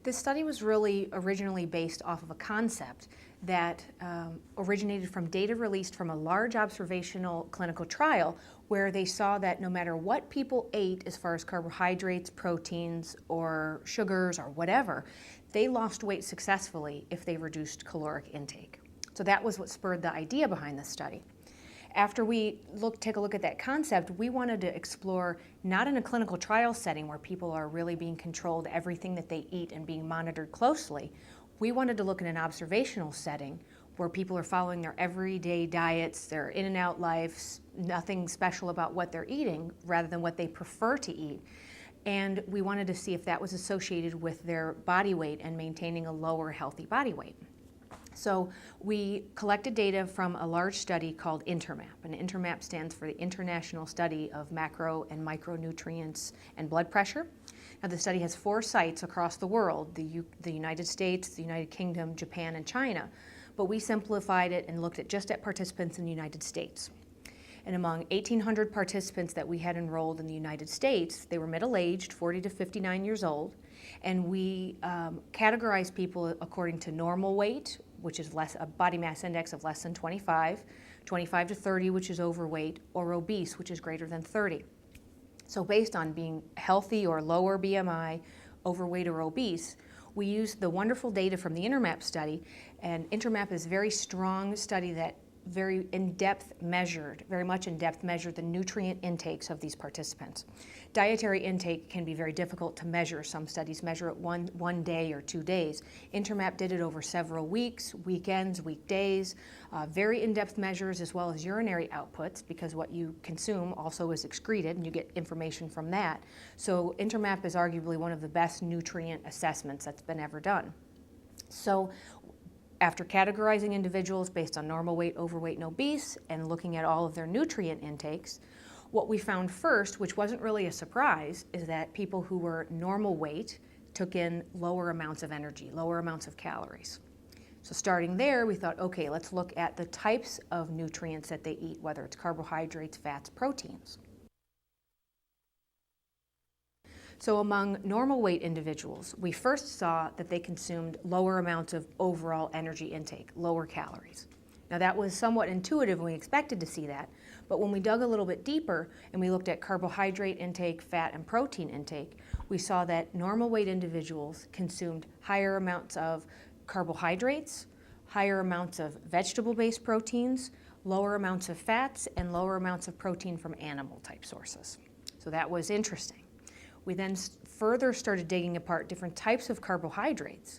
This study was really originally based off of a concept that originated from data released from a large observational clinical trial where they saw that no matter what people ate as far as carbohydrates, proteins, or sugars, or whatever, they lost weight successfully if they reduced caloric intake. So that was what spurred the idea behind this study. After we take a look at that concept, we wanted to explore, not in a clinical trial setting where people are really being controlled everything that they eat and being monitored closely. We wanted to look in an observational setting where people are following their everyday diets, their in and out lives, nothing special about what they're eating rather than what they prefer to eat. And we wanted to see if that was associated with their body weight and maintaining a lower healthy body weight. So we collected data from a large study called INTERMAP, and INTERMAP stands for the International Study of Macro and Micronutrients and Blood Pressure. Now the study has 4 sites across the world, the United States, the United Kingdom, Japan, and China, but we simplified it and looked at just at participants in the United States. And among 1,800 participants that we had enrolled in the United States, they were middle-aged, 40 to 59 years old, and we categorized people according to normal weight, which is a body mass index of less than 25, 25 to 30, which is overweight, or obese, which is greater than 30. So based on being healthy or lower BMI, overweight or obese, we used the wonderful data from the INTERMAP study, and INTERMAP is a very strong study that very much in-depth measured the nutrient intakes of these participants. Dietary intake can be very difficult to measure. Some studies measure it one day or 2 days. INTERMAP did it over several weeks, weekends, weekdays, very in-depth measures as well as urinary outputs, because what you consume also is excreted and you get information from that. So INTERMAP is arguably one of the best nutrient assessments that's been ever done. So after categorizing individuals based on normal weight, overweight, and obese, and looking at all of their nutrient intakes, what we found first, which wasn't really a surprise, is that people who were normal weight took in lower amounts of energy, lower amounts of calories. So starting there, we thought, okay, let's look at the types of nutrients that they eat, whether it's carbohydrates, fats, proteins. So among normal weight individuals, we first saw that they consumed lower amounts of overall energy intake, lower calories. Now that was somewhat intuitive and we expected to see that, but when we dug a little bit deeper and we looked at carbohydrate intake, fat, and protein intake, we saw that normal weight individuals consumed higher amounts of carbohydrates, higher amounts of vegetable-based proteins, lower amounts of fats, and lower amounts of protein from animal-type sources. So that was interesting. We then further started digging apart different types of carbohydrates.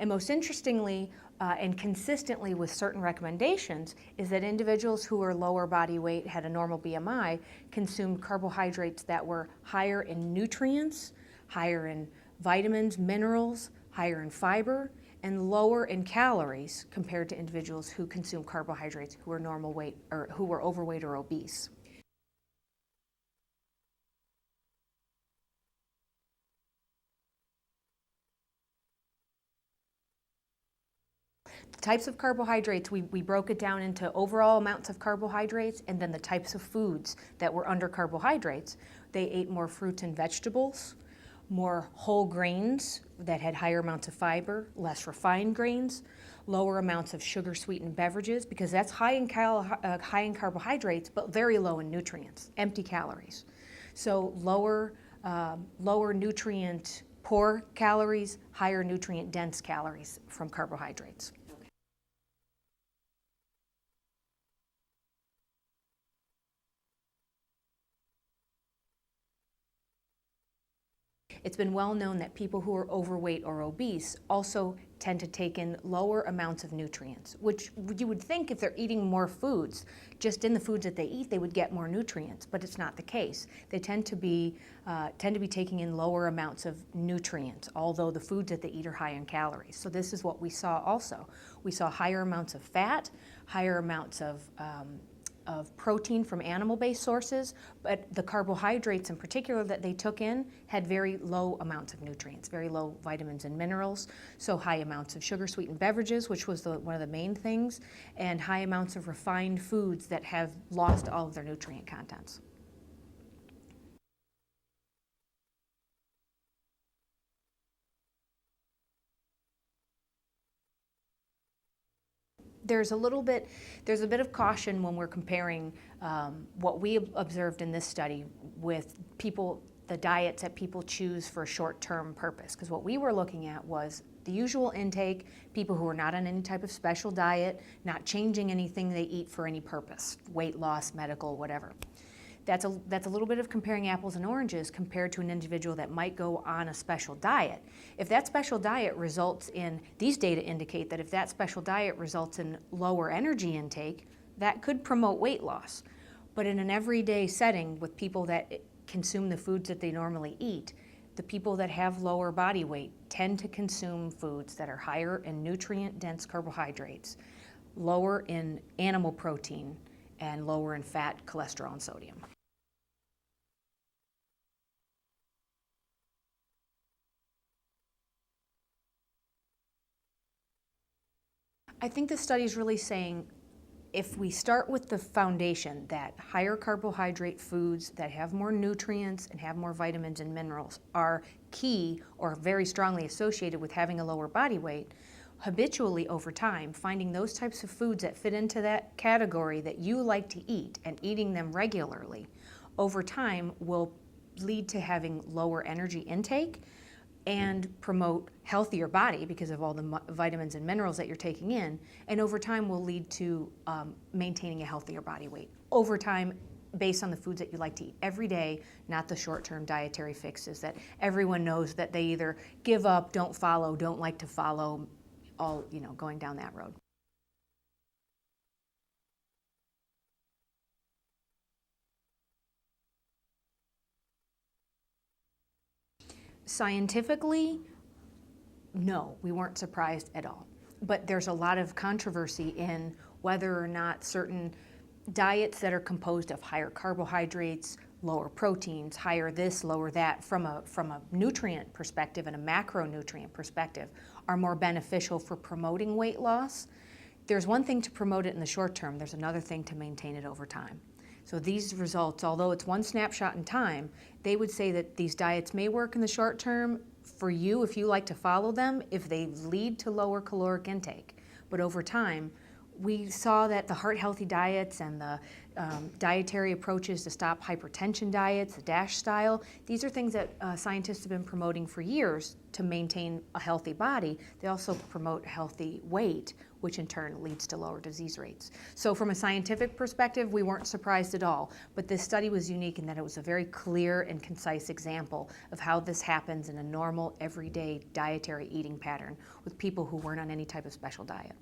And most interestingly and consistently with certain recommendations is that individuals who were lower body weight, had a normal BMI, consumed carbohydrates that were higher in nutrients, higher in vitamins, minerals, higher in fiber, and lower in calories compared to individuals who consume carbohydrates who were normal weight or who were overweight or obese. The types of carbohydrates, we broke it down into overall amounts of carbohydrates and then the types of foods that were under carbohydrates. They ate more fruits and vegetables, more whole grains that had higher amounts of fiber, less refined grains, lower amounts of sugar-sweetened beverages, because that's high in carbohydrates but very low in nutrients, empty calories. So lower nutrient poor calories, higher nutrient dense calories from carbohydrates. It's been well known that people who are overweight or obese also tend to take in lower amounts of nutrients, which you would think if they're eating more foods, just in the foods that they eat, they would get more nutrients, but it's not the case. They tend to be taking in lower amounts of nutrients, although the foods that they eat are high in calories. So this is what we saw also. We saw higher amounts of fat, higher amounts of protein from animal-based sources, but the carbohydrates in particular that they took in had very low amounts of nutrients, very low vitamins and minerals, so high amounts of sugar-sweetened beverages, which was one of the main things, and high amounts of refined foods that have lost all of their nutrient contents. There's a bit of caution when we're comparing what we observed in this study with the diets that people choose for a short-term purpose. Because what we were looking at was the usual intake, people who are not on any type of special diet, not changing anything they eat for any purpose, weight loss, medical, whatever. That's a little bit of comparing apples and oranges compared to an individual that might go on a special diet. If that special diet results in, these data indicate that if that special diet results in lower energy intake, that could promote weight loss. But in an everyday setting with people that consume the foods that they normally eat, the people that have lower body weight tend to consume foods that are higher in nutrient-dense carbohydrates, lower in animal protein, and lower in fat, cholesterol, and sodium. I think the study is really saying if we start with the foundation that higher carbohydrate foods that have more nutrients and have more vitamins and minerals are key or very strongly associated with having a lower body weight, habitually over time, finding those types of foods that fit into that category that you like to eat and eating them regularly, over time will lead to having lower energy intake and promote healthier body because of all the vitamins and minerals that you're taking in, and over time will lead to maintaining a healthier body weight. Over time, based on the foods that you like to eat every day, not the short-term dietary fixes that everyone knows that they either give up, don't follow, don't like to follow, all going down that road. Scientifically, no, we weren't surprised at all. But there's a lot of controversy in whether or not certain diets that are composed of higher carbohydrates, lower proteins, higher this, lower that, from a nutrient perspective and a macronutrient perspective, are more beneficial for promoting weight loss. There's one thing to promote it in the short term, there's another thing to maintain it over time. So these results, although it's one snapshot in time, they would say that these diets may work in the short term for you if you like to follow them, if they lead to lower caloric intake. But over time, we saw that the heart-healthy diets and the dietary approaches to stop hypertension diets, the DASH style, these are things that scientists have been promoting for years to maintain a healthy body. They also promote healthy weight, which in turn leads to lower disease rates. So from a scientific perspective, we weren't surprised at all. But this study was unique in that it was a very clear and concise example of how this happens in a normal, everyday dietary eating pattern with people who weren't on any type of special diet.